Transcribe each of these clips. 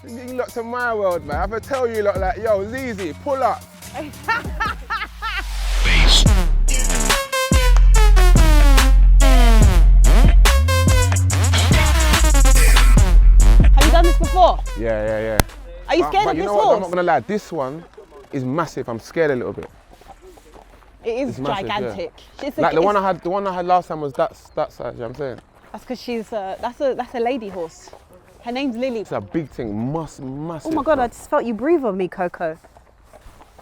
You lot to my world, man. I have to tell you lot like, yo, ZEZE, pull up. Have you done this before? Yeah. Are you scared of you this know what? horse? I'm not gonna lie, this one is massive. I'm scared a little bit. It is It's massive, gigantic. Yeah. Like the one I had last time was that size, you know what I'm saying? That's because she's that's a lady horse. Her name's Lily. It's a big thing, massive. Oh my God, I just felt you breathe on me, Coco.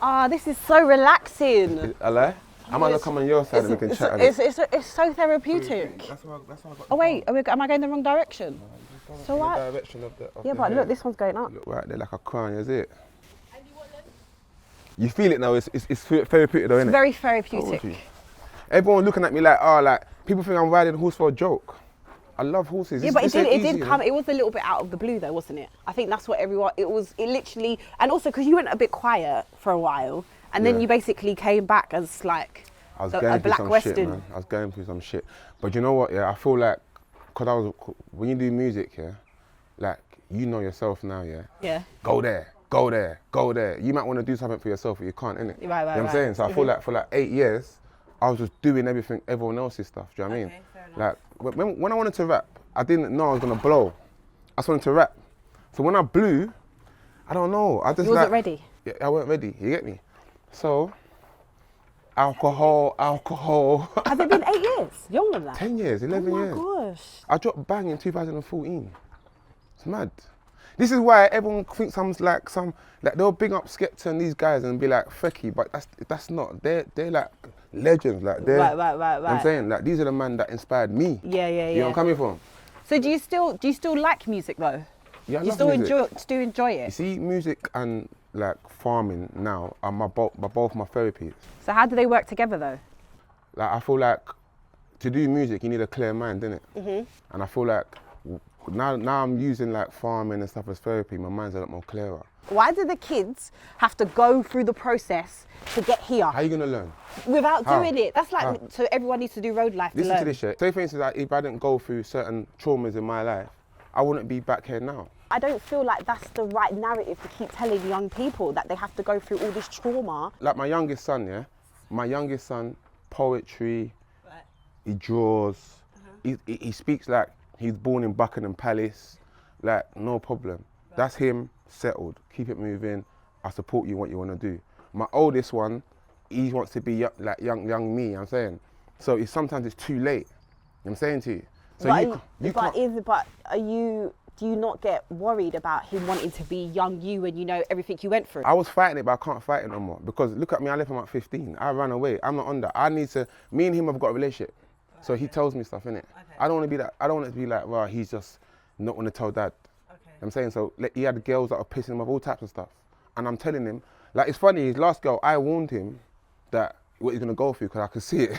Ah, this is so relaxing. Hello? I'm gonna come on your side and we can chat. It's so therapeutic. That's why I got Oh wait, am I going the wrong direction? So what? The direction of Yeah, but look, this one's going up. Look right there like a crown, is it? You feel it now, it's therapeutic though, isn't it? Very therapeutic. Everyone looking at me like, oh, like, people think I'm riding a horse for a joke. I love horses. Yeah, but it did come, it was a little bit out of the blue though, wasn't it? I think that's what everyone, it literally, and also because you went a bit quiet for a while, and then you basically came back as like a black Western. Shit, man. I was going through some shit. But you know what, yeah, I feel like, when you do music, yeah, like, you know yourself now, yeah? Yeah. Go there. You might want to do something for yourself, but you can't, innit? Right. You know what I'm saying? So I feel like for like 8 years, I was just doing everyone else's stuff, do you know what I mean? Fair enough. Like, when I wanted to rap, I didn't know I was gonna blow. I just wanted to rap. So when I blew, I don't know, I just You wasn't ready? Yeah, I wasn't ready, you get me? So, alcohol. Has it been 8 years? Younger than that? 10 years, 11 years. Oh my gosh. I dropped Bang in 2014. It's mad. This is why everyone thinks I'm like they'll bring up Skepta and these guys and be like Fekky, but that's not. They're like legends. Like they're. Right. You know what I'm saying, like these are the men that inspired me. Yeah. You know where I'm coming from? So do you still like music though? Yeah, I do you love still music. enjoy You it? see, music and like farming now are both my therapies. So how do they work together though? Like I feel like to do music you need a clear mind, innit? And I feel like now I'm using like farming and stuff as therapy. My mind's a lot more clearer. Why do the kids have to go through the process to get here? How are you gonna learn? Without doing it. That's like, so everyone needs to do road life to learn. Listen to this shit. Say for instance, like, if I didn't go through certain traumas in my life, I wouldn't be back here now. I don't feel like that's the right narrative to keep telling young people, that they have to go through all this trauma. Like my youngest son, poetry, he draws, he speaks like he's born in Buckingham Palace, like no problem. That's him, settled, keep it moving, I support you what you want to do. My oldest one, he wants to be young me, I'm saying. So sometimes it's too late, I'm saying to you. So do you not get worried about him wanting to be young you when you know everything you went through? I was fighting it, but I can't fight it no more. Because look at me, I left him at 15. I ran away, I'm not on that. Me and him have got a relationship. So he tells me stuff, innit? Okay. I don't want to be that. I don't want it to be like, well, he's just not want to tell dad. Okay. I'm saying, so he had girls that are pissing him off, all types of stuff. And I'm telling him, like, it's funny, his last girl, I warned him that what he's going to go through because I could see it.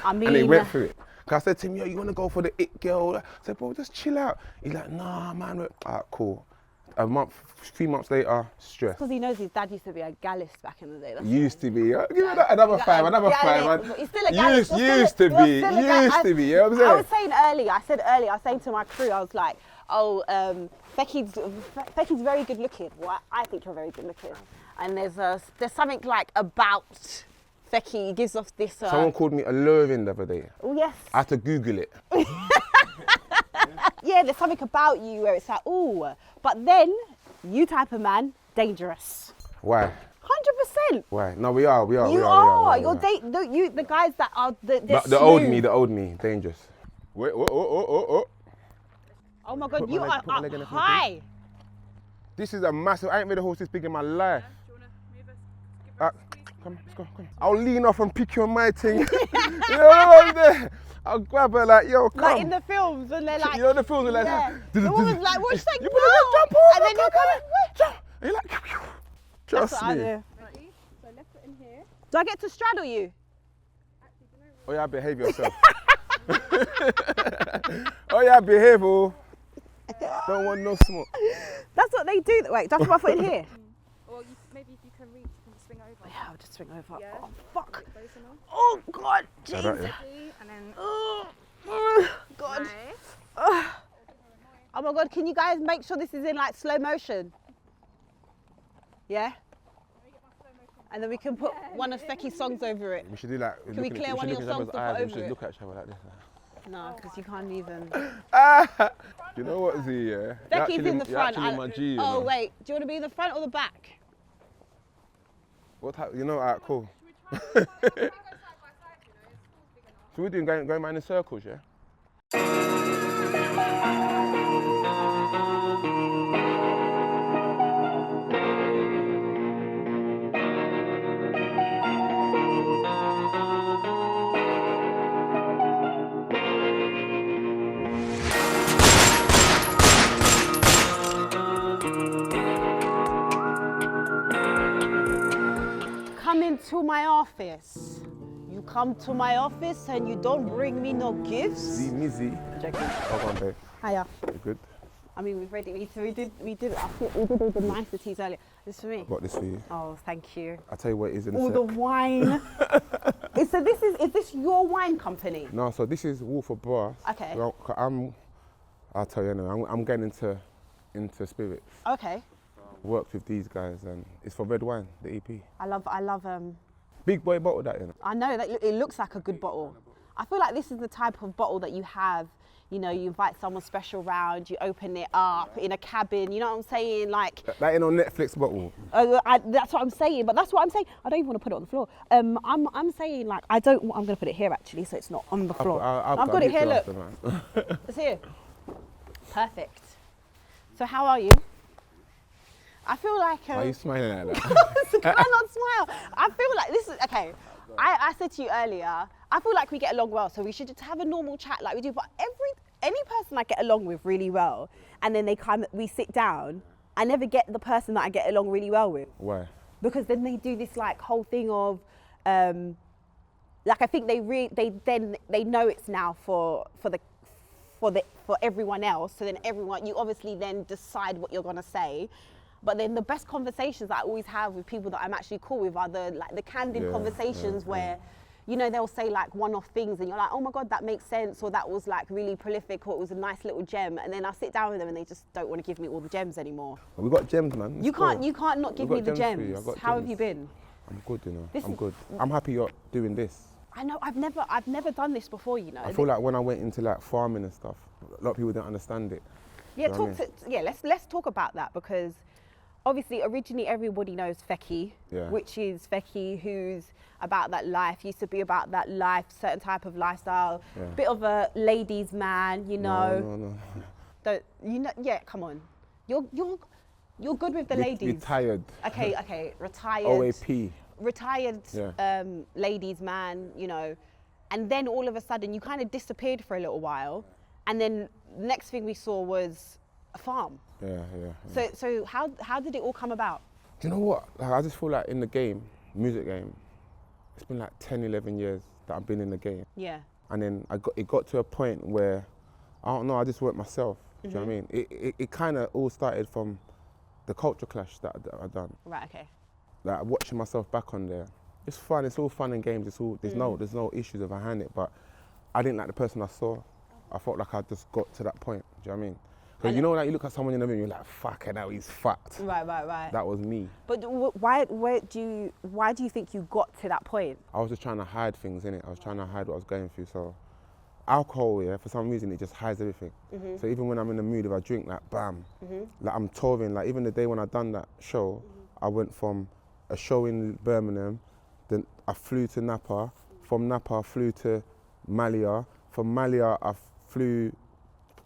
And he went through it. Because I said to him, yo, you want to go for the it girl? I said, bro, just chill out. He's like, nah, man. All right, cool. A month, 3 months later, stress. Because he knows his dad used to be a gallist back in the day. Used to be. Give me another five. He's still a gallist. Used to be. You know what I'm saying? I was saying earlier, I was saying to my crew, I was like, oh, Fekky's very good looking. Well, I think you're very good looking. And there's something like about Fekky, he gives off this... Someone called me alluring the other day. Oh, yes. I had to Google it. Yeah, there's something about you where it's like, ooh. But then, you type of man, dangerous. Why? 100%. Why? No, we are. You're the guys that are the old me, dangerous. Wait, oh. Oh my God, you are up high. This is a massive, I ain't made a horse this big in my life. Do you want to move us? Come, let's go. I'll lean off and pick you on my thing. You know what I'm there? I'll grab her like, yo, come. Like in the films when they're like... You know the films when they're like... The woman's like, what's she saying? You better jump on. And then you're coming, jump. And you're like, trust me. I do. Ready? So left foot in here. Do I get to straddle you? Oh yeah, behave yourself. Oh yeah, behave, oh. Don't want no smoke. That's what they do. Wait, do I put my foot in here? Or maybe if you can reach, you can swing over. Yeah, I'll just swing over. Yeah. Oh, fuck. Close enough. Oh, God. Jesus. Right, yeah. And then... Oh, God. Nice. Oh my God, can you guys make sure this is in like slow motion? Yeah? And then we can put one of Fekky's songs over it. We should do like. Can we clear one of your songs to put We over should it? look at each other like this. No, because you can't even. You know what, Z? Yeah. Fekky's in the You're front. actually my G, you Oh know. wait, do you want to be in the front or the back? What type? You know, alright, cool. Should we try and go side by side, you know? It's big enough. So we're doing going around in circles, yeah? Come into my office. You come to my office and you don't bring me no gifts. Z Mizzy. Joking. Hold on, babe. Hiya. You good? I mean, we did all the niceties earlier. This for me. Got this for you. Oh, thank you. I'll tell you what it is in a All sec. the wine. is this your wine company? No, so this is Wolf of Brass. Okay. Well, I'll tell you anyway, I'm getting into spirits. Okay. Worked with these guys and it's for red wine, the EP. I love Big boy bottle that, you know. I know that it looks like a good bottle. I feel like this is the type of bottle that you have, you know, you invite someone special round, you open it up in a cabin, you know what I'm saying? Like, That ain't on Netflix bottle. that's what I'm saying, but that's what I'm saying. I don't even want to put it on the floor. I'm saying like, I'm going to put it here actually, so it's not on the floor. I've got it here, look. It's here. Perfect. So how are you? I feel like... Why are you smiling like that? Can I not smile? I feel like this is... Okay, I said to you earlier, I feel like we get along well, so we should just have a normal chat like we do. But any person I get along with really well, and then we sit down, I never get the person that I get along really well with. Why? Because then they do this like whole thing of... like I think they know it's now for everyone else, so then you obviously then decide what you're gonna say. But then the best conversations that I always have with people that I'm actually cool with are the candid conversations where, you know, they'll say like one-off things and you're like, oh my God, that makes sense, or that was like really prolific, or it was a nice little gem. And then I'll sit down with them and they just don't want to give me all the gems anymore. We got gems, man. You can't not give me the gems. How have you been? I'm good, you know. This I'm is- good. I'm happy you're doing this. I know, I've never done this before, you know. I feel like when I went into like farming and stuff, a lot of people didn't understand it. Yeah, You know what I mean? let's talk about that, because obviously originally everybody knows Fekky, which is Fekky who's about that life, used to be about that life, certain type of lifestyle, bit of a ladies' man, you know. No. Don't you know? Yeah, come on, you're good with the ladies. Retired. Okay, retired. OAP. Retired ladies' man, you know, and then all of a sudden you kind of disappeared for a little while, and then the next thing we saw was a farm. Yeah. So how did it all come about? Do you know what? Like, I just feel like in the game, music game, it's been like 10, 11 years that I've been in the game. Yeah. And then it got to a point where, I don't know, I just weren't myself. Do you know what I mean? It kind of all started from the culture clash that I done. Right, okay. Like watching myself back on there. It's fun, it's all fun and games, there's no issues behind it, but I didn't like the person I saw. I felt like I just got to that point, do you know what I mean? Because you know, like you look at someone in the room, you're like, fuck it, now he's fucked. Right. That was me. But why do you think you got to that point? I was just trying to hide things, innit? I was trying to hide what I was going through. So alcohol, for some reason, it just hides everything. So even when I'm in the mood, if I drink, like, bam. Like I'm touring, like even the day when I done that show, I went from a show in Birmingham, then I flew to Napa. From Napa, I flew to Malia. From Malia, I flew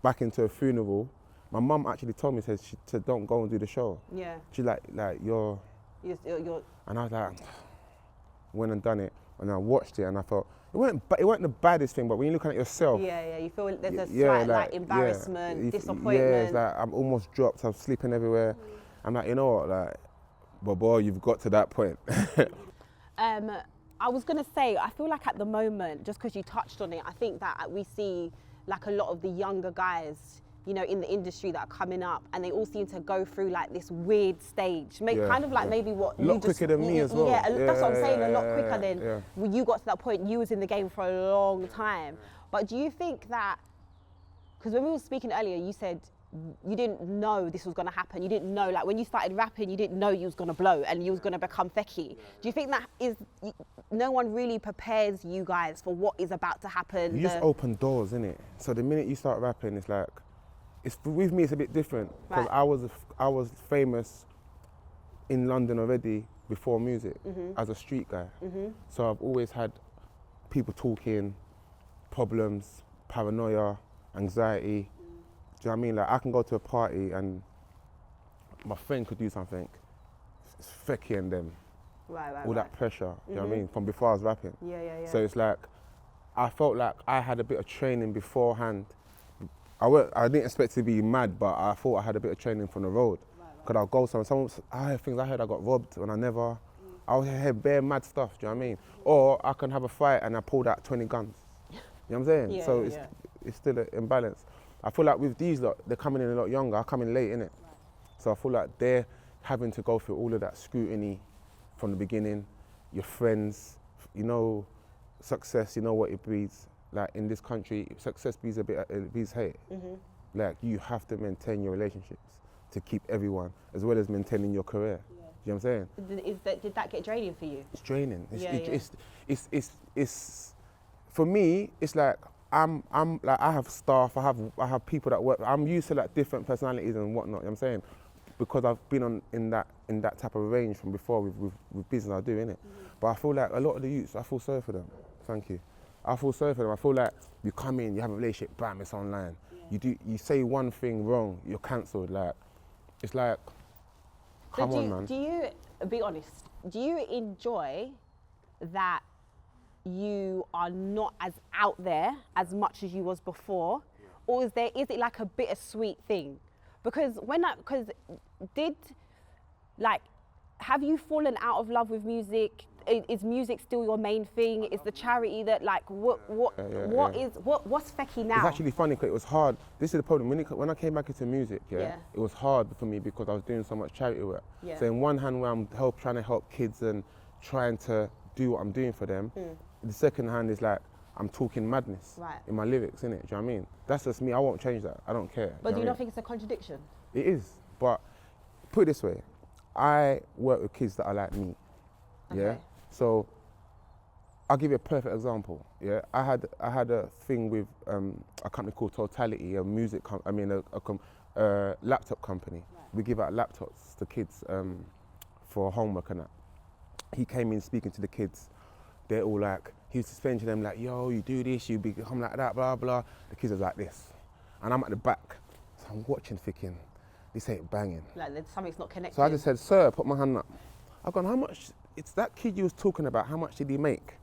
back into a funeral. My mum actually told me, she said, don't go and do the show. Yeah. She's like you're... You're... And I was like, went and done it, and I watched it, and I thought, it weren't the baddest thing, but when you're looking at yourself... Yeah, you feel there's a slight like embarrassment, disappointment. Yeah, it's like I'm almost dropped, I'm sleeping everywhere. I'm like, you know what, like, but boy, you've got to that point. I was gonna say, I feel like at the moment, just because you touched on it, I think that we see like a lot of the younger guys, you know, in the industry that are coming up, and they all seem to go through like this weird stage, kind of like maybe what a lot quicker than me as well. Yeah, that's what I'm saying. A lot quicker than yeah. when you got to that point. You was in the game for a long time. But do you think that, because when we were speaking earlier, you said you didn't know this was going to happen. You didn't know, like when you started rapping, you didn't know you was going to blow and you was going to become Fekky. Do you think that is, no one really prepares you guys for what is about to happen? You just open doors, innit? So the minute you start rapping, it's like, with me it's a bit different because Right. I was famous in London already before music as a street guy. So I've always had people talking, problems, paranoia, anxiety. Do you know what I mean? Like I can go to a party and my friend could do something. It's Fekky and them. Right. All that pressure, do you know what I mean? From before I was rapping. Yeah. So it's like, I felt like I had a bit of training beforehand. I didn't expect to be mad, but I thought I had a bit of training from the road. Because I'll go somewhere, I heard things, I heard I got robbed when I never, I'll hear bare mad stuff, do you know what I mean? Or I can have a fight and I pulled out 20 guns. You know what I'm saying? Yeah, so yeah. it's still an imbalance. I feel like with these lot, they're coming in a lot younger, I come in late, innit? So I feel like they're having to go through all of that scrutiny from the beginning, your friends, you know, success, you know what it breeds. Like in this country, success breeds breeds hate. Like you have to maintain your relationships to keep everyone, as well as maintaining your career. You know what I'm saying? Did that get draining for you? It's draining. Yeah. For me, it's like I'm like I have staff, I have people that work. I'm used to like different personalities and whatnot. You know what I'm saying? Because I've been in that type of range from before with business I do, innit? But I feel like a lot of the youths, I feel sorry for them. Thank you. I feel sorry for them. I feel like you come in, you have a relationship, bam, it's online. You say one thing wrong, you're cancelled. Like it's like, come on, man. Do you, be honest, do you enjoy that you are not as out there as much as you was before? Or is it like a bittersweet thing? Because have you fallen out of love with music? Is music still your main thing? Is the charity that what's Fekky now? It's actually funny because it was hard. This is the problem. When I came back into music, it was hard for me because I was doing so much charity work. Yeah. So in one hand, where I'm trying to help kids and trying to do what I'm doing for them, the second hand is like I'm talking madness in my lyrics, innit? Do you know what I mean? That's just me. I won't change that. I don't care. But do you not think it's a contradiction? It is. But put it this way, I work with kids that are like me. Yeah. Okay. So I'll give you a perfect example. Yeah, I had a thing with a company called Totality, a laptop company. Right. We give out laptops to kids for homework and that. He came in speaking to the kids. They're all like, he was explaining to them like, yo, you do this, you become like that, blah blah. The kids are like this, and I'm at the back, so I'm watching, thinking, this ain't banging. Like something's not connected. So I just said, sir, put my hand up. I've gone, how much? It's that kid you was talking about, how much did he make?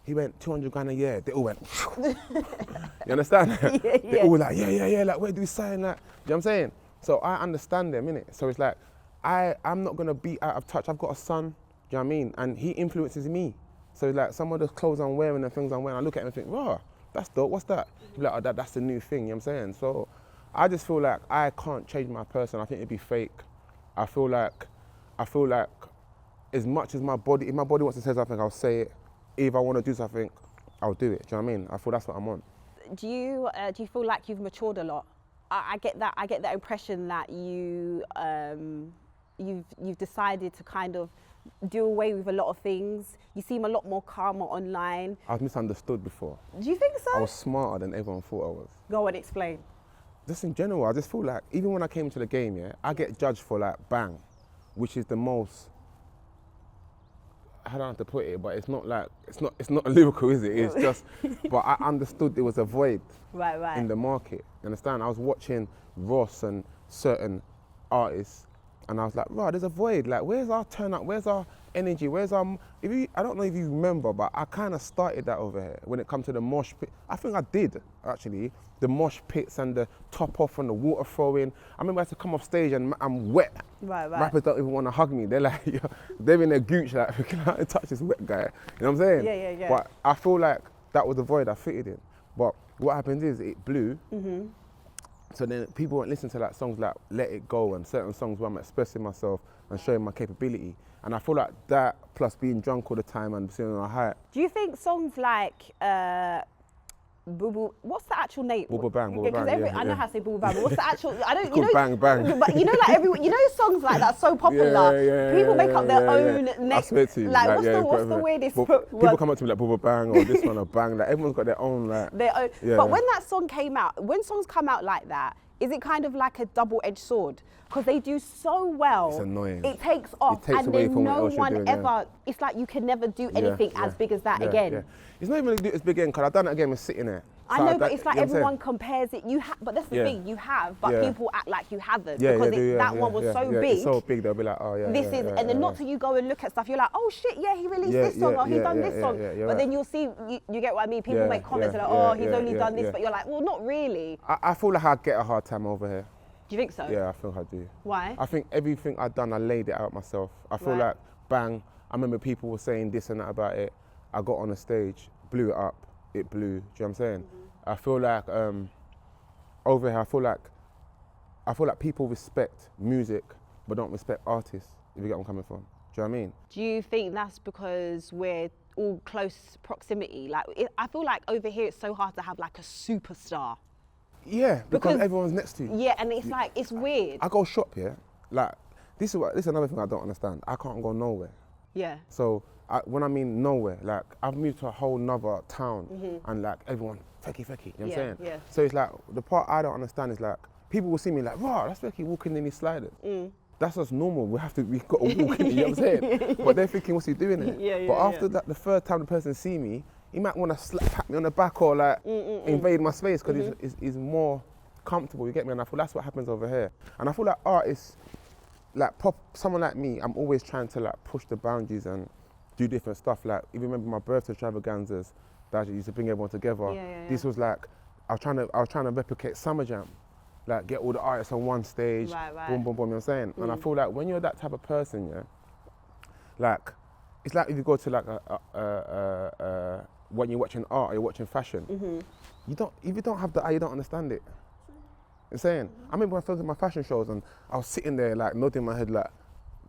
He went 200 grand a year. They all went, you understand? Yeah. They all like, yeah, like where do we sign that? You know what I'm saying? So I understand them, innit? So it's like, I'm not gonna be out of touch. I've got a son, do you know what I mean? And he influences me. So it's like some of the clothes I'm wearing and things I'm wearing, I look at him and think, wow, that's dope, what's that? He'll be like, oh, that's the new thing, you know what I'm saying? So I just feel like I can't change my person. I think it'd be fake. I feel like as much as my body, if my body wants to say something, I'll say it. If I want to do something, I'll do it. Do you know what I mean? I feel that's what I'm on. Do you feel like you've matured a lot? I get that impression that you've decided to kind of do away with a lot of things. You seem a lot more calmer online. I was misunderstood before. Do you think so? I was smarter than everyone thought I was. Go and explain. Just in general, I just feel like even when I came into the game, I get judged for like bang, which is the most. I don't have to put it, but it's not lyrical, is it? It's just, but I understood there was a void in the market. You understand? I was watching Ross and certain artists, and I was like, right, there's a void. Like, where's our turn up? Where's our energy? Where's our? I don't know if you remember, but I kind of started that over here when it comes to the mosh pit. I think I did actually. The mosh pits and the top off and the water throwing. I remember I had to come off stage and I'm wet. Right. Rappers don't even want to hug me. They're like, they're in their gooch like, can I touch this wet guy? You know what I'm saying? Yeah. But I feel like that was the void I fitted in. But what happens is it blew. So then people won't listen to like songs like Let It Go and certain songs where I'm expressing myself and showing my capability. And I feel like that plus being drunk all the time and being on a high. Do you think songs like Boo Boo. What's the actual name? Boo Boo Bang, Boo Boo Because Bang, yeah, I know yeah. how to say Boo Boo Bang. But what's the actual? I don't. It's called Bang Bang. But you know, like you know, songs like that so popular. People make up their own I next. swear to you. Like, yeah, what's the weirdest? People come up to me like Boo Boo Bang or this one or Bang. Like everyone's got their own like. But when that song came out, when songs come out like that, is it kind of like a double-edged sword? Because they do so well. It's annoying. It takes off, It takes and away then from what no else you're one doing, ever. It's like you can never do anything as big as that again. Yeah. It's not even as big again because I've done it again with sitting there. I So know, but it's like you know what I'm everyone saying? compares it. You have, but that's the Yeah. thing. You have, but Yeah. people act like you haven't Yeah, because they do, that one was so big. It's so big, they'll be like, oh yeah. This is, and then not till you go and look at stuff, you're like, oh shit, yeah, he released this song, or he done this song. you're But right. then you'll see, you get what I mean? People Yeah, make comments yeah, like, oh, yeah, he's yeah, only yeah, done this, yeah. but you're like, well, not really. I feel like I get a hard time over here. Do you think so? Yeah, I think I do. Why? I think everything I've done, I laid it out myself. I feel Right. like, bang, I remember people were saying this and that about it. I got on the stage, blew it up, it blew. Do you know what I'm saying? I feel like, over here, I feel like people respect music, but don't respect artists, if you get what I'm coming from. Do you know what I mean? Do you think that's because we're all close proximity? Like, I feel like over here it's so hard to have like a superstar. Yeah, because Because- everyone's next to you. Yeah, and it's like, it's weird. I go shop, yeah? Like, this is another thing I don't understand. I can't go nowhere. Yeah. So when I mean nowhere, like I've moved to a whole nother town and like everyone, Fekky, you know what I'm saying? Yeah. So it's like, the part I don't understand is like, people will see me like, wow, that's Fekky walking in his sliders. That's just normal, we've got to walk in it, you know what I'm saying? But they're thinking, what's he doing there? Yeah, but yeah, after that, the third time the person see me, he might want to pat me on the back or like invade my space because he's more comfortable, you get me? And I feel that's what happens over here. And I feel like artists, like someone like me, I'm always trying to like push the boundaries and do different stuff. Like, if you remember my birthday extravaganzas that I used to bring everyone together. This was like, I was trying to replicate Summer Jam. Like, get all the artists on one stage, Right. boom, boom, boom, you know what I'm saying? And I feel like when you're that type of person, yeah, like, it's like if you go to like when you're watching art or you're watching fashion, if you don't have the eye, you don't understand it. I'm saying, I remember when I filmed my fashion shows and I was sitting there like nodding my head like,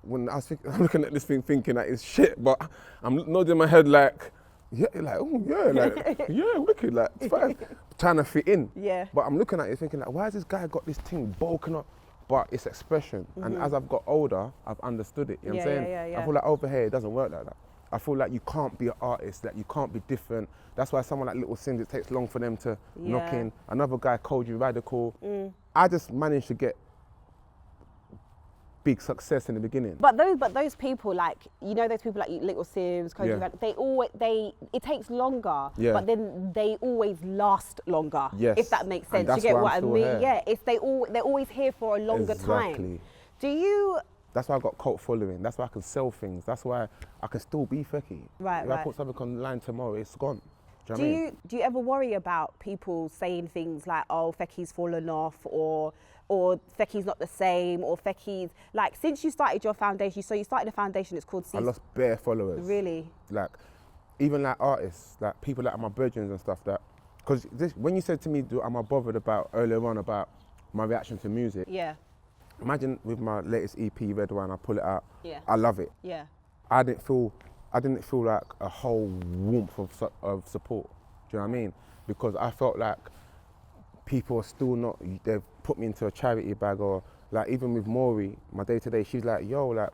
when I was I'm looking at this thing thinking that it's shit, but I'm nodding my head like, yeah, like, oh yeah, like, yeah, wicked, like, it's fine. Trying to fit in. Yeah. But I'm looking at it thinking like, why has this guy got this thing bulking up? But it's expression. And as I've got older, I've understood it. You know what I'm saying? Yeah. I feel like over here, it doesn't work like that. I feel like you can't be an artist, that you can't be different. That's why someone like Little Sims, it takes long for them to knock in. Another guy called you Radical. I just managed to get big success in the beginning. But those people, like, you know, those people like Little Sims, Cody, it takes longer, Yeah. but then they always last longer. Yes. If that makes And sense. You that's get why what I'm I still mean? here. Yeah. They're always here for a longer time. Exactly. Do you? That's why I got cult following. That's why I can sell things. That's why I can still be Fekky. Right, If I put something online tomorrow, it's gone. Do you know what I mean? Do you ever worry about people saying things like, oh, Fekky's fallen off, or Fekky's not the same, or Fekky's, like, since you started your foundation, so you started a foundation, it's called I lost bare followers. Really? Like, even like artists, like people like my brethren and stuff that, because when you said to me, am I bothered about earlier on about my reaction to music? Yeah. Imagine with my latest EP, Red Wine, I pull it out. Yeah. I love it. Yeah. I didn't feel like a whole warmth of support. Do you know what I mean? Because I felt like people are still not, they've put me into a charity bag, or like even with Maury, my day to day, she's like, yo, like,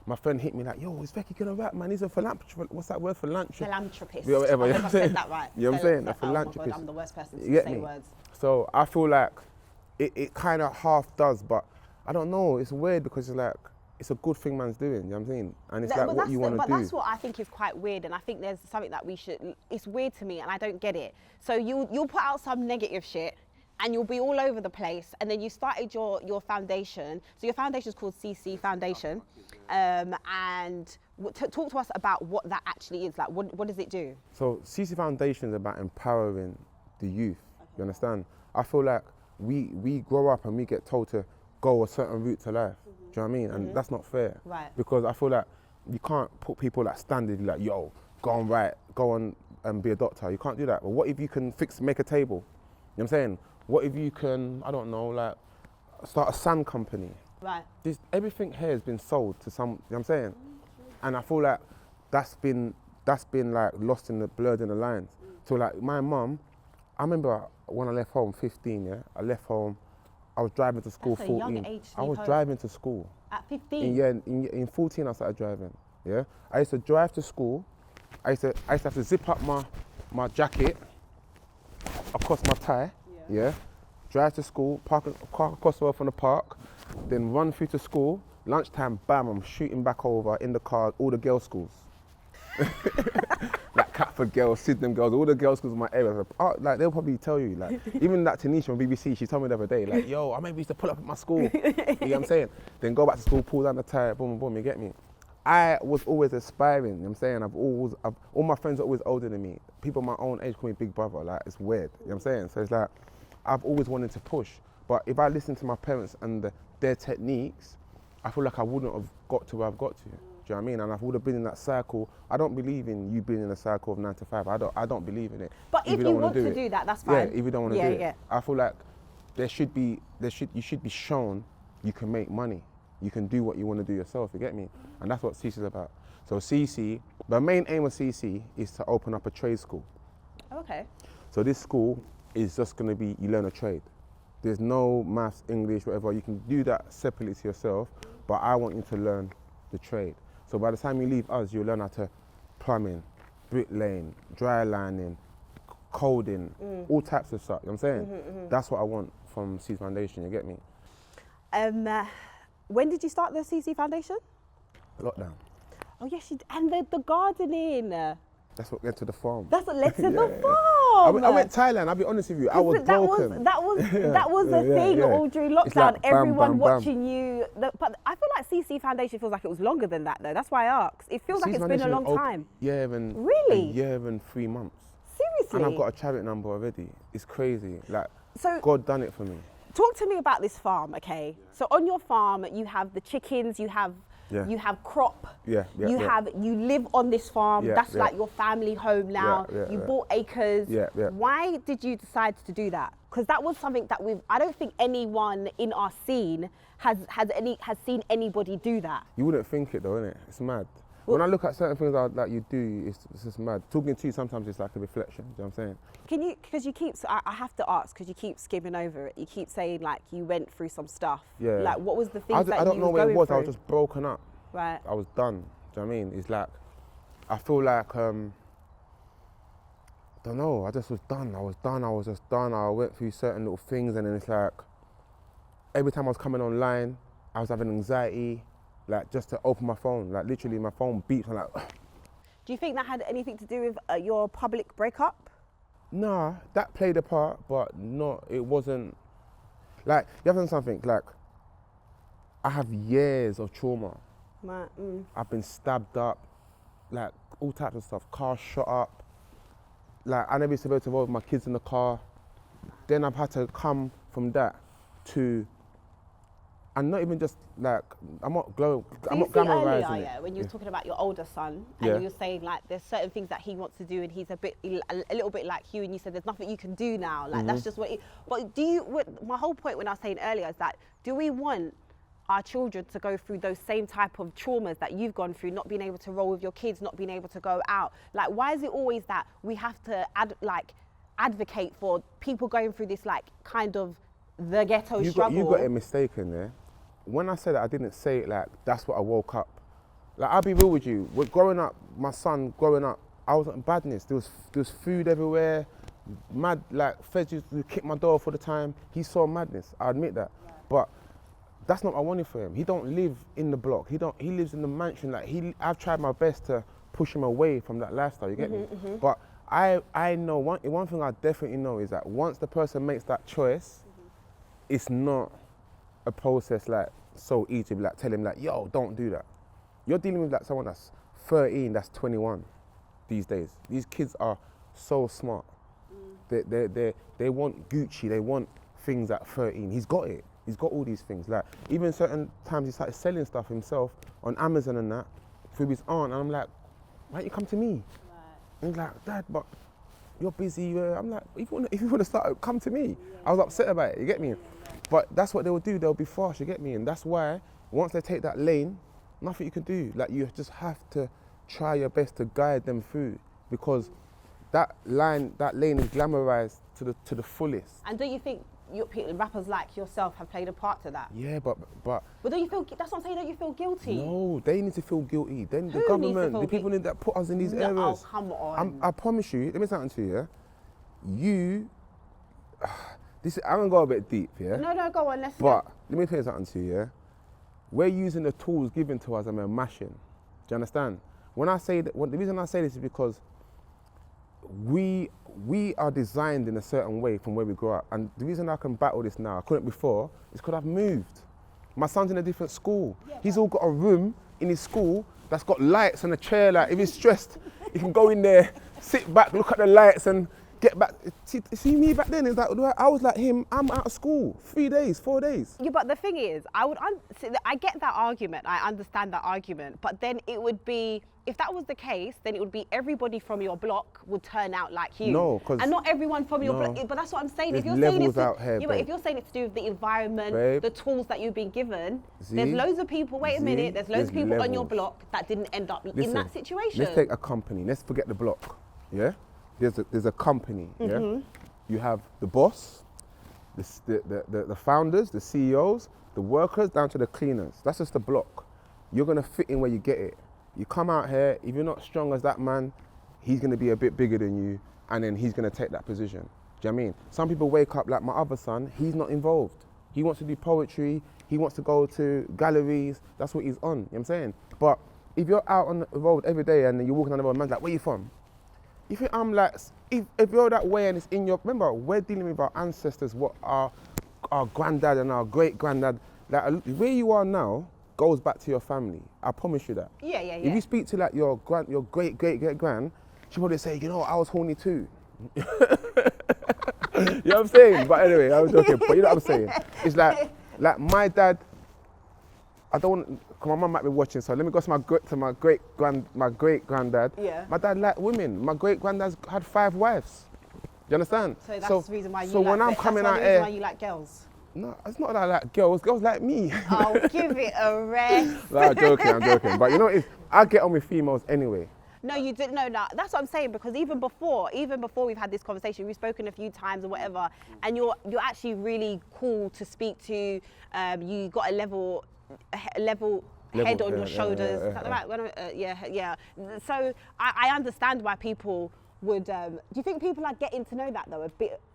my friend hit me like, yo, is Fekky gonna rap, man? He's a philanthropist. What's that word? Philanthropist. Yeah, whatever. I You hope know what I I'm said saying? that right. You know what I'm saying? A Oh my God, philanthropist. I'm the worst person You to get say me? words. So I feel like it kind of half does, but I don't know. It's weird because it's like, it's a good thing man's doing, you know what I'm saying? And it's like what you want to do. But that's what I think is quite weird, and I think there's something that we should, it's weird to me and I don't get it. So you'll put out some negative shit and you'll be all over the place, and then you started your foundation. So your foundation is called CC Foundation, and talk to us about what that actually is. Like, what does it do? So CC Foundation is about empowering the youth, you understand? I feel like we grow up and we get told to go a certain route to life. Do you know what I mean? And that's not fair. Right. Because I feel like you can't put people like standard, like, yo, go on and be a doctor. You can't do that. But what if you can make a table? You know what I'm saying? What if you can, I don't know, like, start a sand company? Right. Everything here has been sold to some, you know what I'm saying? And I feel like that's been like lost in the blurred in the lines. So like my mum, I remember when I left home, 15, yeah, I left home, I was driving to school, That's a 14. young age to I leave was home. driving to school. At 15? In 14 I started driving, yeah. I used to drive to school. I used to have to zip up my jacket across my tie, yeah. Drive to school, park across the road from the park, then run through to school. Lunchtime, bam, I'm shooting back over in the car, all the girls' schools. Like Catford girls, Sydenham girls, all the girls' schools in my area. Like they'll probably tell you, like, even that Tanisha on BBC, she told me the other day, like, yo, I maybe used to pull up at my school. You know what I'm saying? Then go back to school, pull down the tire, boom, boom, boom, you get me? I was always aspiring, you know what I'm saying? All my friends are always older than me. People my own age call me big brother, like, it's weird, you know what I'm saying? So it's like, I've always wanted to push. But if I listen to my parents and their techniques, I feel like I wouldn't have got to where I've got to. Do you know what I mean? And I would have been in that cycle. I don't believe in you being in a cycle of 9 to 5. I don't believe in it. But if you want to do that, that's fine. Yeah, if you don't want to do it. Yeah. I feel like you should be shown you can make money. You can do what you want to do yourself, you get me? And that's what CC is about. So CC, the main aim of CC is to open up a trade school. Okay. So this school is just going to be, you learn a trade. There's no maths, English, whatever. You can do that separately to yourself, but I want you to learn the trade. So by the time you leave us, you'll learn how to plumbing, bricklaying, dry lining, coding, all types of stuff. You know what I'm saying? That's what I want from CC Foundation, you get me? When did you start the CC Foundation? Lockdown. Oh yes, and the gardening. That's what led to the farm. That's what led to the Yeah. farm. I went Thailand, I'll be honest with you, I was broken. That was the thing all during It's lockdown. like bam, Everyone bam, bam. watching you. But I feel like CC Foundation feels like it was longer than that though. That's why I asked. It feels like it's been a long time. Really? A year and 3 months. Seriously? And I've got a charity number already. It's crazy. Like, So- God done it for me. Talk to me about this farm, okay? So on your farm, you have the chickens, you have crop, you live on this farm. That's like your family home now. You bought acres. Why did you decide to do that? Because that was something that I don't think anyone in our scene has seen anybody do that. You wouldn't think it though, innit? It's mad. When I look at certain things that you do, it's just mad. Talking to you sometimes it's like a reflection, do you know what I'm saying? Can you, because you keep, I have to ask, because you keep skimming over it. You keep saying like you went through some stuff. Yeah. Like what was the thing that you were going through? I don't know what it was, I was just broken up. Right. I was done, do you know what I mean? It's like, I feel like, I don't know, I just was done. I was just done. I went through certain little things and then it's like, every time I was coming online, I was having anxiety, like just to open my phone, like literally my phone beeps, I'm like, Do you think that had anything to do with your public breakup? Nah, that played a part, but it wasn't, like, you have to know something, like, I have years of trauma. Right. I've been stabbed up, like, all types of stuff, cars shot up, like, I never used to be able to roll with my kids in the car. Then I've had to come from that to, and not even just like, I'm not glamorizing earlier, it. when you were talking about your older son, and Yeah. you were saying like there's certain things that he wants to do, and he's a little bit like you, and you said there's nothing you can do now. Like that's just what. But my whole point when I was saying earlier is that do we want our children to go through those same type of traumas that you've gone through, not being able to roll with your kids, not being able to go out? Like, why is it always that we have to advocate for people going through this like kind of the ghetto struggle? You got it mistaken there. When I said that, I didn't say it like that's what I woke up. Like, I'll be real with you. Growing up, my son growing up, I was on badness. There was food everywhere, mad, like feds used to kick my door off all the time. He saw madness, I admit that. Yeah. But that's not what I wanted for him. He don't live in the block. He lives in the mansion. Like I've tried my best to push him away from that lifestyle, you get me? But I know, one thing I definitely know is that once the person makes that choice, it's not a process like so easy, like tell him like, yo, don't do that. You're dealing with like someone that's 13, that's 21 these days. These kids are so smart. They want Gucci, they want things at 13. He's got it. He's got all these things. Like, even certain times he started selling stuff himself on Amazon and that through his aunt, and I'm like, why don't you come to me? Right. And he's like, Dad, but you're busy. I'm like, if you want to start, come to me. Yeah. I was upset about it, you get me? But that's what they will do, they'll be fast, you get me? And that's why, once they take that lane, nothing you can do. Like, you just have to try your best to guide them through, because that lane is glamorized to the fullest. And don't you think rappers like yourself have played a part to that? Yeah, but But don't you feel, that's what I'm saying, don't you feel guilty? no, they need to feel guilty. Then the Who needs to government, feel the people that put us in these No, areas. oh, come on. I promise you, let me say something to you, yeah? I'm gonna go a bit deep, yeah? No, go on, let's But let me tell you something to you, yeah? We're using the tools given to us and we're mashing. Do you understand? When I say that, the reason I say this is because we are designed in a certain way from where we grew up. And the reason I can battle this now, I couldn't before, is because I've moved. My son's in a different school. He's all got a room in his school that's got lights and a chair. Like, if he's stressed, he can go in there, sit back, look at the lights and get back. See me back then, it's like, I was like him, I'm out of school, 3 days, 4 days. Yeah, but the thing is, I get that argument, I understand that argument, but then it would be, if that was the case, then it would be everybody from your block would turn out like you. No, 'cause- and not everyone from your no. block, but that's what I'm saying. If There's you're saying it's levels out here, yeah, but babe. if you're saying it's to do with the environment, Babe. the tools that you've been given, Z, there's loads of people, wait a Z, minute, there's loads of there's people on your levels. block that didn't end up in Listen, that situation. Let's take a company, let's forget the block, yeah? There's a company, yeah? You have the boss, the founders, the CEOs, the workers, down to the cleaners. That's just the block. You're gonna fit in where you get it. You come out here, if you're not strong as that man, he's gonna be a bit bigger than you, and then he's gonna take that position. Do you know what I mean? Some people wake up like my other son, he's not involved. He wants to do poetry, he wants to go to galleries, that's what he's on, you know what I'm saying? But if you're out on the road every day and you're walking on the road, man's like, where you from? You think I'm like, if you're that way and it's in your, remember, we're dealing with our ancestors, what our granddad and our great granddad, like where you are now goes back to your family. I promise you that. Yeah. If you speak to like your great grand, she'll probably say, you know, I was horny too. You know what I'm saying? But anyway, I was joking. But you know what I'm saying? It's like my dad, I don't want, cause my mum might be watching, so let me go to my great granddad. Yeah. My dad liked women. My great granddad's had 5 wives. You understand? So that's the reason why you so like when I'm coming out that's the here, reason why you like girls. no, it's not that I like girls like me. I'll give it a rest. No, I'm joking. But you know what it is? I get on with females anyway. No, you didn't know that. That's what I'm saying, because even before we've had this conversation, we've spoken a few times or whatever, and you're actually really cool to speak to. You got a level head on your shoulders. Is that right? Yeah. So I understand why people would. Do you think people are getting to know that though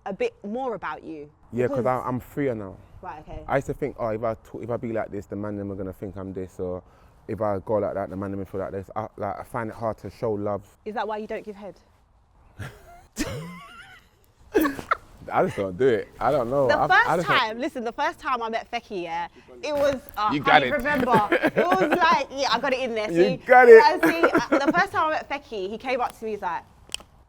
a bit more about you? Yeah, because I'm freer now. Right. Okay. I used to think, oh, if I be like this, the man them are gonna think I'm this, or if I go like that, the man them feel like this. I find it hard to show love. Is that why you don't give head? I just don't do it. I don't know. The first time I met Fekky, yeah, it was. You got I it. Remember, it was like, yeah, I got it in there. You got it. The first time I met Fekky, he came up to me, he's like,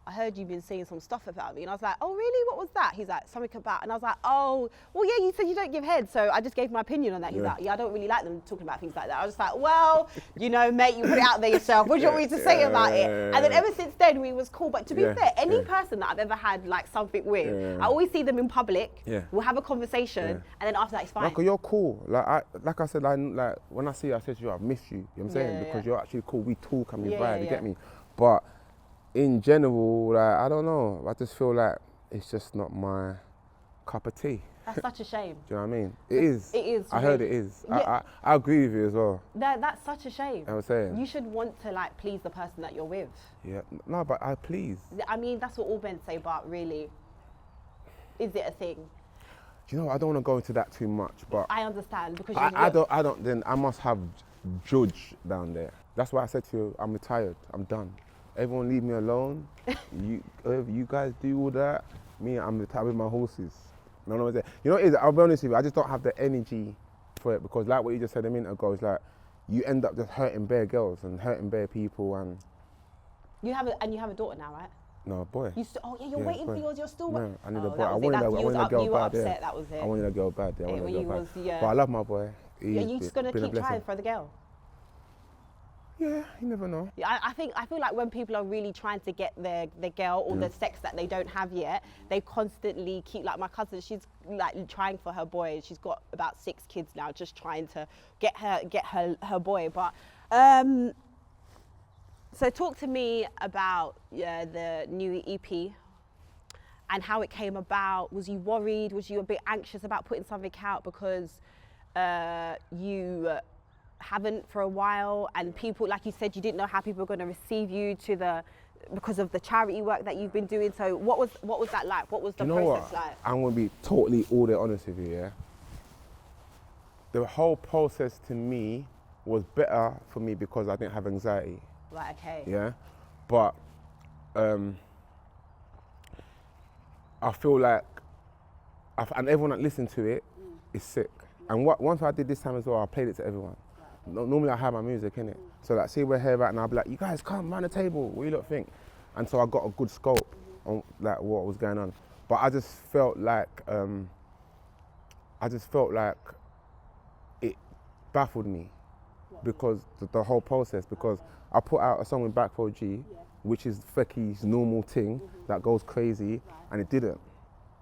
I heard you've been saying some stuff about me. And I was like, oh, really? What was that? He's like, something about, and I was like, oh, well, yeah, you said you don't give head. So I just gave my opinion on that. He's like, yeah, I don't really like them talking about things like that. I was just like, well, you know, mate, you put it out there yourself. What do you want me to say about it? And then ever since then, we was cool. But to be fair, any person that I've ever had like something with, I always see them in public. Yeah. We'll have a conversation, and then after that, it's fine. Like, you're cool. Like I said, like when I see you, I said to you, I've missed you. You know what I'm saying? Because you're actually cool. We talk and we vibe. You get me? But in general, like, I don't know. I just feel like it's just not my cup of tea. That's such a shame. Do you know what I mean? It is. It is. I heard it is. Yeah. I agree with you as well. That's such a shame. You know what I'm saying? You should want to like please the person that you're with. Yeah. No, but I please. I mean, that's what all men say, but really, is it a thing? Do you know, I don't want to go into that too much, but I understand because I don't. Then I must have judge down there. That's why I said to you, I'm retired. I'm done. Everyone leave me alone. You guys do all that. Me, I'm retired with my horses. You know what I'm saying? You know what it is? I'll be honest with you. I just don't have the energy for it, because like what you just said a minute ago, is like you end up just hurting bare girls and hurting bare people. And you have a daughter now, right? No, a boy. You're waiting for yours. You're still. No, I need a boy. That I was wanted it. a girl bad. You were upset. That was it. I wanted a girl bad. I wanted a girl bad. Yeah. But I love my boy. Are you just gonna keep trying for the girl? Yeah, you never know. Yeah, I feel like when people are really trying to get their girl or the sex that they don't have yet, they constantly keep, like my cousin, she's like trying for her boy. She's got about 6 kids now, just trying to get her boy. But so talk to me about the new EP. and how it came about? Was you worried? Was you a bit anxious about putting something out because you haven't for a while, and people, like you said, you didn't know how people were going to receive you because of the charity work that you've been doing? So what was that like? What was the process like? I'm going to be totally all the honest with you, yeah? The whole process to me was better for me because I didn't have anxiety. Right, okay. Yeah, but I feel like, and everyone that listened to it is sick. And once I did this time as well, I played it to everyone. Normally I have my music in it. So like, see we're here right now, I'll be like, you guys come round the table, what do you lot think? And so I got a good scope on like what was going on. But I just felt like, it baffled me because the whole process, because I put out a song with Back 4G, which is Fekky's normal thing that goes crazy, and it didn't.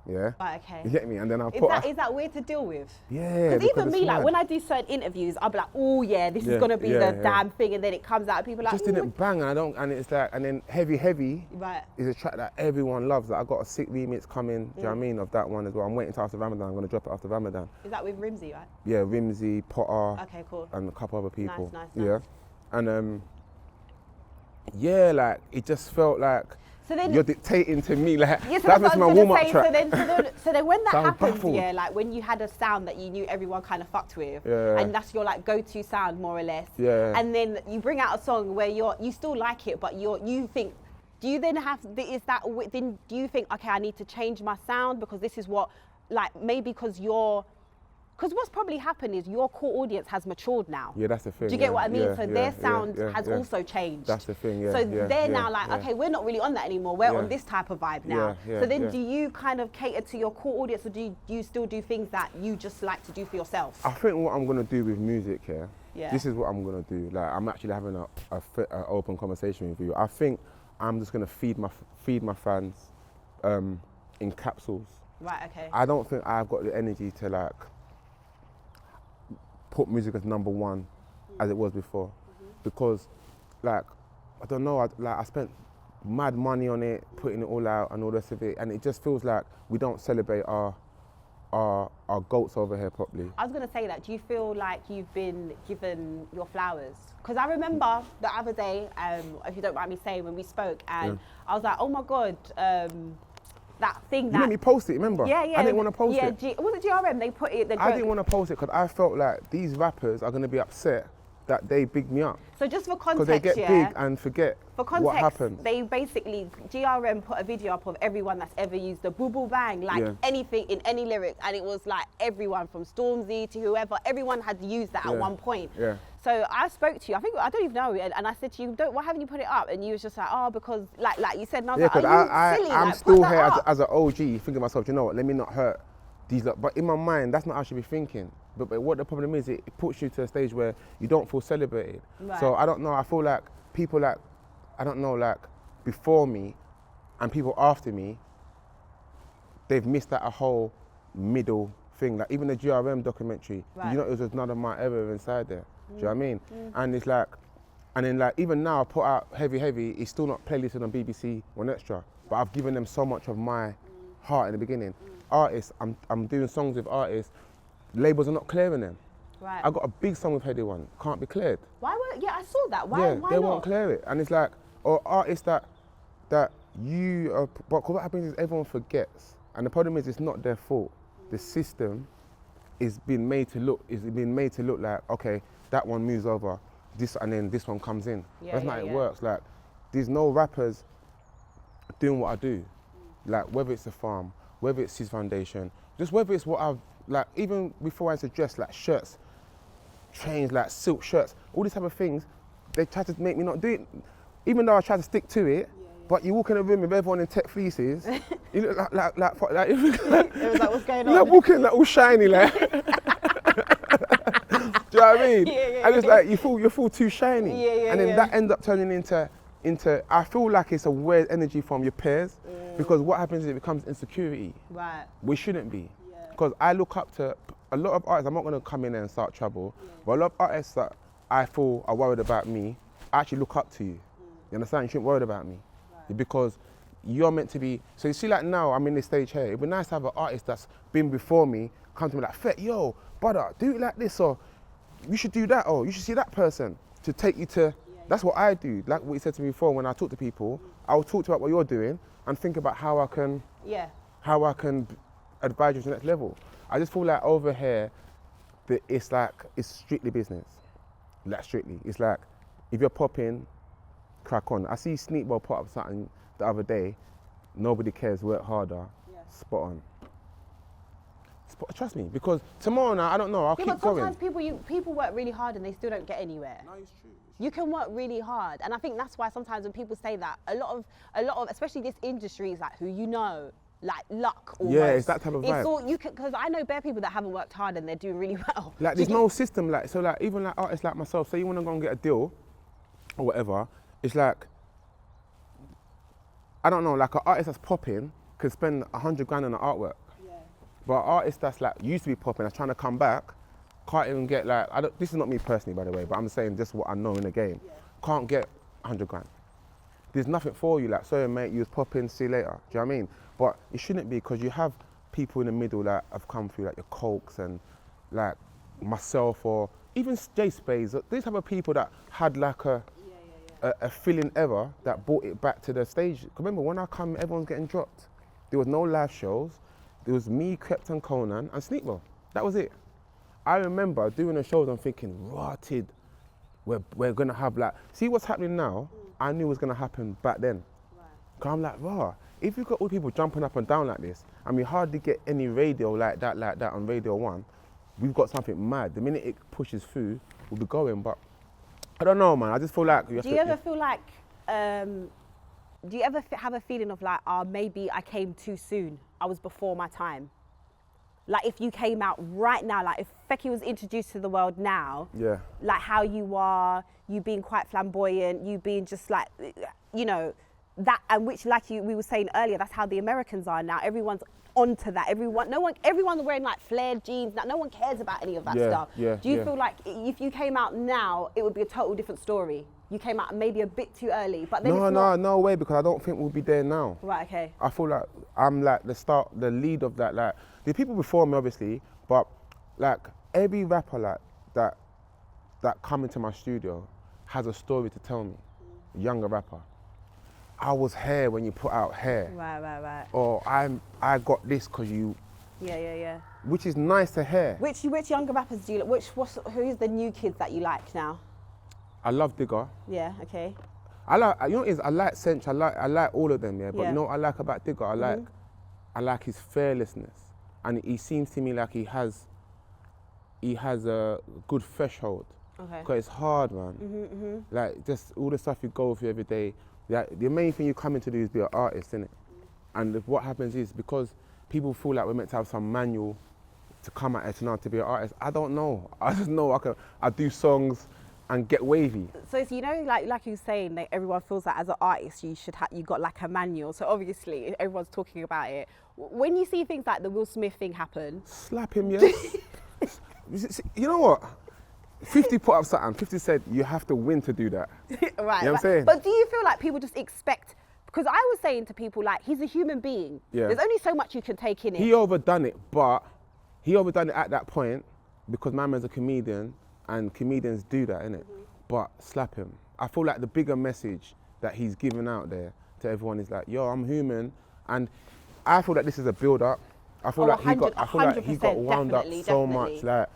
Yeah. Right, okay. You get me? And then I Is that weird to deal with? Yeah. Because even me, like when I do certain interviews, I'll be like, oh yeah, this is gonna be the damn thing, and then it comes out, and people are like, just didn't bang, and it's like, and then Heavy right. is a track that everyone loves. Like I got a sick remix coming, do you know what I mean, of that one as well. I'm waiting till after Ramadan. I'm gonna drop it after Ramadan. Is that with Rimsey, right? Yeah, Rimsey, Potter. Okay, cool. And a couple other people. Nice. Yeah, and yeah, like it just felt like. So then you're dictating to me, like that's my warm-up track. So then when that happens, baffled. yeah, like when you had a sound that you knew everyone kind of fucked with, and that's your like go-to sound more or less, and then you bring out a song where you still like it, but you think, do you then then do you think, okay, I need to change my sound because this is what, like maybe because what's probably happened is your core audience has matured now. Yeah, that's the thing. Do you get what I mean? So their sound has also changed. That's the thing, yeah. So they're now like, okay, we're not really on that anymore. We're on this type of vibe now. So then do you kind of cater to your core audience, or do you still do things that you just like to do for yourself? I think what I'm going to do with music here, this is what I'm going to do. Like I'm actually having an open conversation with you. I think I'm just going to feed my fans in capsules. Right, okay. I don't think I've got the energy to like put music as #1 as it was before, because like I don't know, I spent mad money on it, putting it all out and all the rest of it, and it just feels like we don't celebrate our goats over here properly. I was going to say that. Do you feel like you've been given your flowers? Because I remember the other day, if you don't mind me saying, when we spoke, and I was like, oh my God, that thing that... You made me post it, remember? Yeah. I didn't want to post it. Yeah, was it GRM? They put it... I didn't want to post it because I felt like these rappers are going to be upset that they big me up. So just for context, because they get big and forget what happens. They basically, GRM put a video up of everyone that's ever used the boo boo bang, like anything in any lyrics, and it was like everyone from Stormzy to whoever, everyone had used that at one point. Yeah. So I spoke to you, I don't even know, and I said to you, why haven't you put it up? And you was just like, oh, because like you said, and I was like, are you silly? I'm like, still here as an OG, thinking to myself, you know what, let me not hurt these lot. But in my mind, that's not how I should be thinking. But what the problem is, it puts you to a stage where you don't feel celebrated. Right. So I don't know, I feel like people like, I don't know, like before me and people after me, they've missed that a whole middle thing. Like even the GRM documentary, you know, it was none of my ever inside there. Do you know what I mean? And it's like, and then like even now I put out Heavy, it's still not playlisted on BBC One Extra, but I've given them so much of my heart in the beginning. Artists, I'm doing songs with artists, labels are not clearing them. Right. I got a big song with Heady One, can't be cleared. Why won't, I saw that, why they not? won't clear it. And it's like, or artists that you are, but what happens is everyone forgets. And the problem is it's not their fault. The system is being made to look like, okay, that one moves over, this, and then this one comes in. That's not how it works. Like, there's no rappers doing what I do. Like, whether it's the farm, whether it's his foundation, just whether it's what I've, like, even before I used to dress, like shirts, trains, like silk shirts, all these type of things, they try to make me not do it. Even though I try to stick to it, but you walk in a room with everyone in tech fleeces, you look like it was like, what's going on? You're walking like all shiny, like. Do you know what I mean? And it's like you feel too shiny, and then that ends up turning into. I feel like it's a weird energy from your peers, because what happens is it becomes insecurity. Right. We shouldn't be, because I look up to a lot of artists. I'm not going to come in there and start trouble, but a lot of artists that I feel are worried about me, I actually look up to you. You understand? You shouldn't be worried about me, because you're meant to be, so you see like now I'm in this stage here, it'd be nice to have an artist that's been before me, come to me like, Fek, yo, brother, do it like this, or you should do that, or you should see that person to take you to, that's what I do. Like what you said to me before, when I talk to people, I'll talk to you about what you're doing and think about how I can advise you to the next level. I just feel like over here, it's strictly business, like strictly. It's like, if you're popping, crack on. I see Sneakball put up something the other day, nobody cares, work harder, spot on. Trust me, because tomorrow now, I don't know, I'll keep but going. sometimes people work really hard and they still don't get anywhere. No, it's true. You can work really hard, and I think that's why sometimes when people say that, a lot of, especially this industry, is like who you know, like luck almost. Yeah, it's that type of vibe. It's all, because I know bare people that haven't worked hard and they're doing really well. Like there's no system, like, so like even like artists like myself, say you want to go and get a deal or whatever, it's like, I don't know, like an artist that's popping could spend 100 grand on an artwork. But an artist that's like used to be popping, that's trying to come back, can't even get like, this is not me personally by the way, but I'm saying just what I know in the game, can't get 100 grand. There's nothing for you, like, sorry mate, you was popping, see you later, do you know what I mean? But it shouldn't be, because you have people in the middle that have come through, like your Cokes and like myself, or even Jay Spades, these type of people that had like a feeling ever that brought it back to the stage. Remember when I come, everyone's getting dropped. There was no live shows. There was me, Krypton, Conan, and Sneakball. That was it. I remember doing the shows, I'm thinking, rotted, we're gonna have like, see what's happening now, I knew was gonna happen back then. Cause I'm like, raw, if you've got all people jumping up and down like this, and we hardly get any radio like that on Radio 1, we've got something mad. The minute it pushes through, we'll be going, but I don't know, man, I just feel like... Do you ever feel like, do you ever have a feeling of like, maybe I came too soon, I was before my time? Like if you came out right now, like if Fekky was introduced to the world now, like how you are, you being quite flamboyant, you being just like, you know, that, and which like we were saying earlier, that's how the Americans are now. Everyone's onto that. Everyone's wearing like flared jeans. No one cares about any of that stuff. Do you feel like if you came out now, it would be a total different story? You came out maybe a bit too early, but then no way, because I don't think we'll be there now. Right, okay. I feel like I'm like the lead of that. Like the people before me, obviously, but like every rapper like that come into my studio has a story to tell me. Younger rapper. I was here when you put out Hair. Right. Or I got this because you. Yeah. Which is nice to hear. Which younger rappers do you like? Who's the new kids that you like now? I love Digger. Yeah, okay. I like, you know what it is, I like Sench, I like all of them, yeah. But you know what I like about Digger? I like his fearlessness. And he seems to me like he has a good threshold. Okay. Because it's hard, man. Like just all the stuff you go through every day. Like, the main thing you come in to do is be an artist, innit? And what happens is, because people feel like we're meant to have some manual to come at it now to be an artist, I don't know. I just know I do songs and get wavy. So you know, like you were saying, like everyone feels that as an artist you got like a manual. So obviously everyone's talking about it. When you see things like the Will Smith thing happen, slap him, yeah. You know what? 50 put up something. 50 said you have to win to do that. Right. You know what I'm saying? But do you feel like people just expect? Because I was saying to people like he's a human being. Yeah. There's only so much you can take in it. He overdone it, but he overdone it at that point because my man's a comedian. And comedians do that, innit? But slap him. I feel like the bigger message that he's giving out there to everyone is like, yo, I'm human. And I feel like this is a build-up. I feel like he got wound up so much, like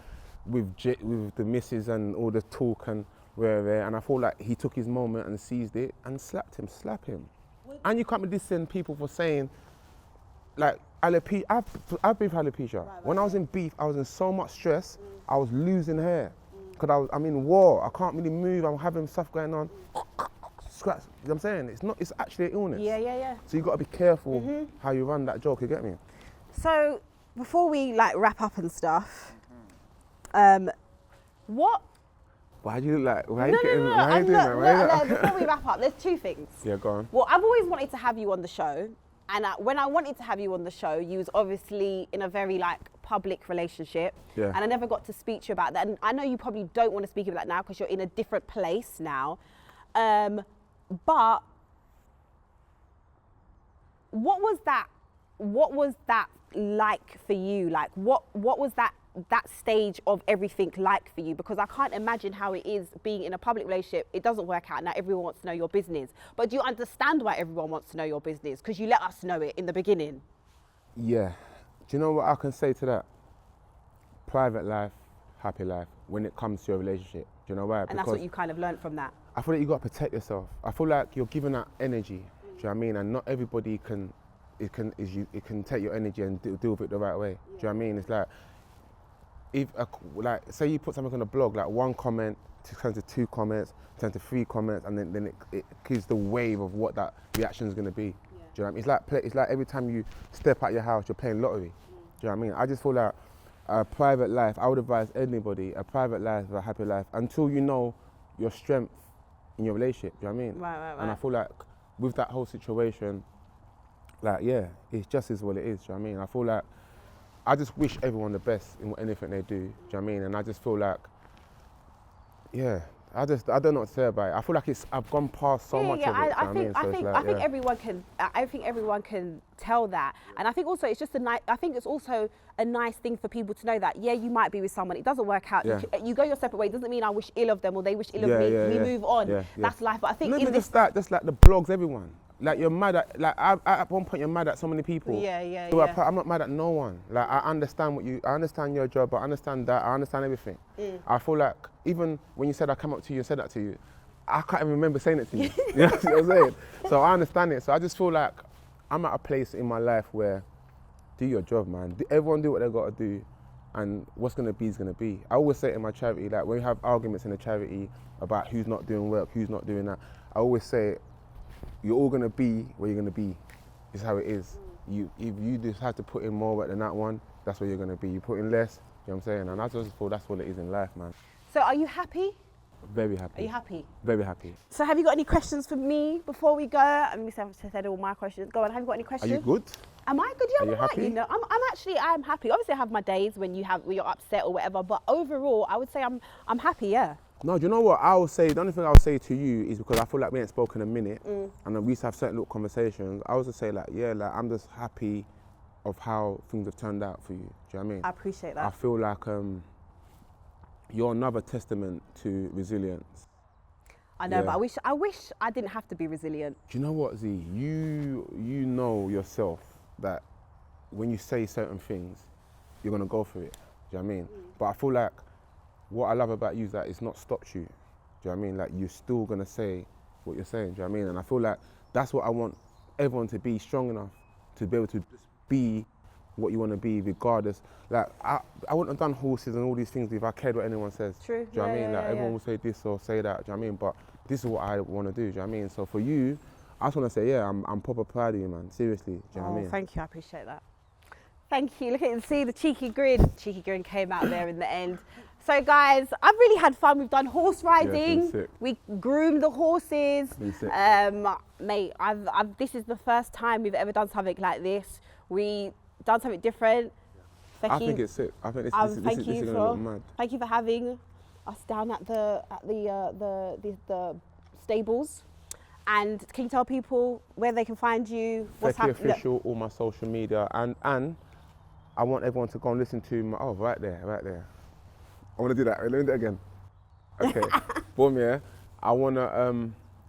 with the missus and all the talk and where, and I feel like he took his moment and seized it and slapped him, slap him. And you can't be dissing people for saying, like, alopecia. I've beef alopecia. When I was in beef, I was in so much stress, I was losing hair. Because I'm in war, I can't really move, I'm having stuff going on. Scratch, you know what I'm saying? It's actually an illness. Yeah. So you got to be careful how you run that joke, you get me? So, before we like wrap up and stuff, what? Why do you look like, why are No, you getting, no, why are you doing that? Before we wrap up, there's two things. Yeah, go on. Well, I've always wanted to have you on the show. And when I wanted to have you on the show, you was obviously in a very like public relationship. Yeah. And I never got to speak to you about that. And I know you probably don't want to speak about that now because you're in a different place now. But what was that like for you? Like what was that stage of everything like for you? Because I can't imagine how it is being in a public relationship. It doesn't work out now. Everyone wants to know your business. But do you understand why everyone wants to know your business? Because you let us know it in the beginning. Yeah. Do you know what I can say to that? Private life, happy life, when it comes to your relationship. Do you know why? And that's what you kind of learned from that. I feel like you got to protect yourself. I feel like you're giving that energy. Do you know what I mean? And not everybody can take your energy and deal with it the right way. Do you know what I mean? It's like, if say you put something on a blog, like one comment turns to 2 comments, turns to 3 comments, and then it gives the wave of what that reaction is going to be. Yeah. Do you know what I mean? It's like every time you step out your house, you're playing lottery. Do you know what I mean? I just feel like a private life, I would advise anybody, a private life, a happy life, until you know your strength in your relationship. Do you know what I mean? Right. And I feel like with that whole situation, like, yeah, it just is what it is. Do you know what I mean? I feel like I just wish everyone the best in anything they do. Do you know what I mean? And I just feel like, yeah, I don't know what to say about it. I feel like I've gone past so much of it. I think everyone can tell that, and I think also it's also a nice thing for people to know that you might be with someone, it doesn't work out, you go your separate way. It doesn't mean I wish ill of them or they wish ill of me. We move on. That's life. But I think just like the blogs, everyone. Like you're mad at, at one point you're mad at so many people. I'm not mad at no one. Like I understand your job, I understand that, I understand everything. I feel like even when you said I come up to you and said that to you, I can't even remember saying it to you. You know what I'm saying? So I understand it. So I just feel like I'm at a place in my life where do your job, man. Everyone do what they got to do, and what's going to be is going to be. I always say in my charity, like when we have arguments in the charity about who's not doing work, who's not doing that, I always say, you're all going to be where you're going to be. It's how it is. If you just have to put in more work than that one, that's where you're going to be. You put in less, you know what I'm saying? And I just feel that's what it is in life, man. So are you happy? Very happy. Are you happy? Very happy. So have you got any questions for me before we go? I'm going to say all my questions. Go on, have you got any questions? Are you good? Am I good? Yeah, I'm right. You know, I'm happy. Obviously I have my days when you're upset or whatever, but overall I would say I'm happy, yeah. No, do you know what I will say? The only thing I'll say to you is because I feel like we ain't spoken a minute, and then we used to have certain little conversations. I was just say I'm just happy of how things have turned out for you. Do you know what I mean? I appreciate that. I feel like you're another testament to resilience. I know, but I wish I didn't have to be resilient. Do you know what, Z? You know yourself that when you say certain things, you're gonna go for it. Do you know what I mean? But I feel like what I love about you is that it's not stopped you. Do you know what I mean? Like you're still gonna say what you're saying. Do you know what I mean? And I feel like that's what I want everyone to be, strong enough to be able to just be what you want to be, regardless. Like I wouldn't have done horses and all these things if I cared what anyone says. True. Do you know what I mean? Like everyone will say this or say that. Do you know what I mean? But this is what I want to do. Do you know what I mean? So for you, I just want to say, I'm proper proud of you, man. Seriously. Do you know what I mean? Thank you. I appreciate that. Thank you. Look at see the cheeky grin. Cheeky grin came out there in the end. So guys, I've really had fun. We've done horse riding. Yeah, we groomed the horses. Mate, this is the first time we've ever done something like this. We done something different. Fekky, I think it's sick. I think this is going to look mad. Thank you for having us down at the stables. And can you tell people where they can find you? What's Fekky official, all my social media, and I want everyone to go and listen to my right there. I want to do that. Let me do it again. Okay. Boom, yeah. I want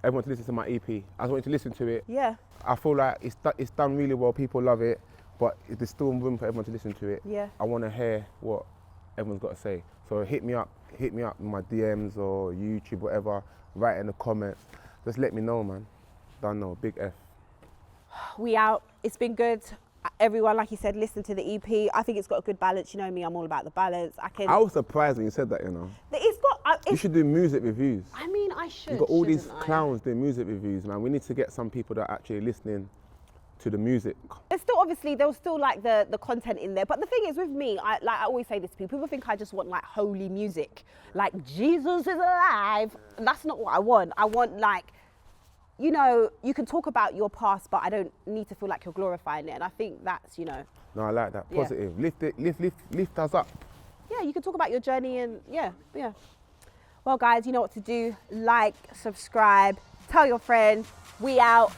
everyone to listen to my EP. I just want you to listen to it. Yeah. I feel like it's done really well. People love it, but there's still room for everyone to listen to it. Yeah. I want to hear what everyone's got to say. So hit me up in my DMs or YouTube, whatever. Write in the comments. Just let me know, man. Don't know. Big F. We out. It's been good. Everyone, like you said, listen to the EP. I think it's got a good balance. You know me, I'm all about the balance. I was surprised when you said that, you know. It's got. You should do music reviews. I mean, I should. You've got all these clowns doing music reviews, man. We need to get some people that are actually listening to the music. There's still there's still like the content in there. But the thing is with me, I always say this to people think I just want like holy music. Like Jesus is alive. And that's not what I want. I want like, you know, you can talk about your past, but I don't need to feel like you're glorifying it. And I think that's, you know. No, I like that. Positive. Yeah. Lift us up. Yeah, you can talk about your journey and yeah. Well, guys, you know what to do. Like, subscribe, tell your friends. We out.